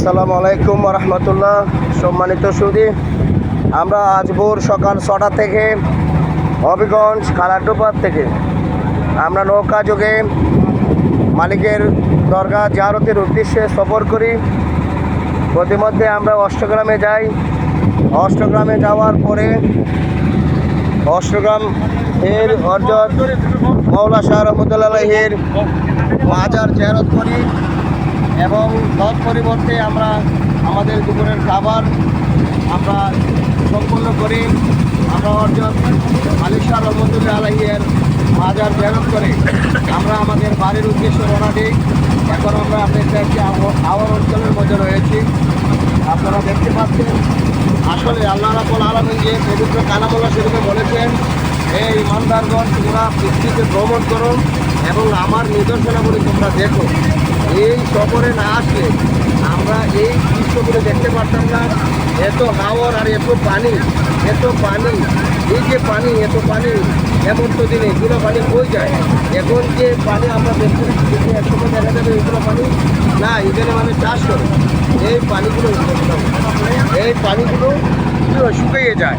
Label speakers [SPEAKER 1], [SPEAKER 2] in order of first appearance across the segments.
[SPEAKER 1] আসসালামু আলাইকুম রহমতুল্লাহ। সম্মানিত সুধী, আমরা আজ ভোর সকাল 6টা থেকে হবিগঞ্জ খালাটোপার থেকে আমরা নৌকা যোগে মালিকের দরগা জিয়ারতের উদ্দেশ্যে সফর করি। প্রতিমধ্যে আমরা অষ্টগ্রামে যাই। অষ্টগ্রামে যাওয়ার পরে অষ্টগ্রাম এর হযরত মৌলা শাহ রহমতুল্লাহের মাজার জিয়ারত করি এবং তৎ পরিবর্তে আমরা আমাদের দুপুরের খাবার আমরা সম্পন্ন করি। আমরা হযরত মালিক শাহ রহমতুল্লাহের মাজার জিয়ারত করে আমরা আমাদের বাড়ির উদ্দেশ্যে রওনা দিই। এখন আমরা আপনাদের একটি আওয়ার অঞ্চলের মধ্যে রয়েছি। আপনারা দেখতে পাচ্ছেন আসলে আল্লাহ রাব্বুল আলামিন যে পবিত্র কালামুল্লাহ শরীফে বলেছেন, এই ইমানদারগণ তোমরা পৃথিবীতে ভ্রমণ করো এবং আমার নিদর্শনাবলী তোমরা দেখো। এই সফরে না আসলে আমরা এই দৃশ্যগুলো দেখতে পারতাম না। এত হাওয়ার আর এত পানি, এই যে পানি, এত পানি এমন তো দিনে এগুলো পানি হয়ে যায়। এখন যে পানি আমরা দেখতে একসময় দেখা যাবে এগুলো পানি না, এখানে মানে চাষ করে এই পানিগুলো শুকিয়ে যায়।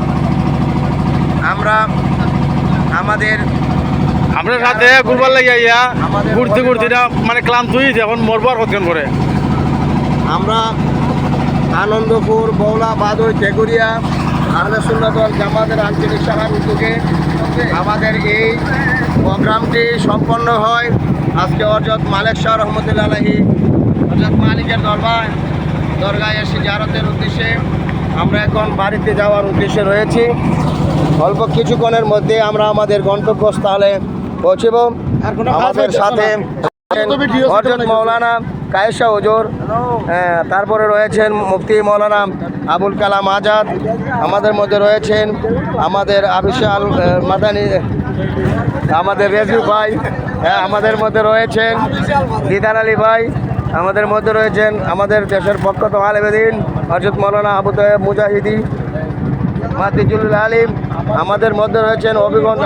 [SPEAKER 1] আমরা আমাদের
[SPEAKER 2] আপনার সাথে ঘুরবার লাগিয়া ঘুরতে ঘুরতে মানে ক্লান্ত হয়েছে, এখন মরবার হতেন করে
[SPEAKER 1] আমরা আনন্দপুর, বৌলা, বাদই, টেগুরিয়া আহলে সুন্নাত ওয়াল জামাতের আঞ্চলিক শাখার উদ্যোগে আমাদের এই প্রোগ্রামটি সম্পন্ন হয়। আজকে হযরত মালিক শাহ রহমতুল্লাহি হযরত মালিকের দরগায় এসে জিয়ারতের উদ্দেশ্যে আমরা এখন বাড়িতে যাওয়ার উদ্দেশ্যে রয়েছি। অল্প কিছুক্ষণের মধ্যে আমরা আমাদের গন্তব্যস্থলে পৌঁছব। আমাদের সাথে হযরত মৌলানা কায়েশা হুজুর, তারপরে রয়েছেন মুফতি মৌলানা আবুল কালাম আজাদ, আমাদের মধ্যে রয়েছেন আমাদের আবিশাল মাদানী, আমাদের রেজু ভাই, আমাদের মধ্যে রয়েছেন দিদার আলী ভাই, আমাদের মধ্যে রয়েছেন আমাদের দেশের প্রখ্যাত আলেম দ্বীন হযরত মৌলানা আবু তায়েব মুজাহিদি মাতিজুল আলিম, আমাদের মধ্যে রয়েছেন হবিগঞ্জ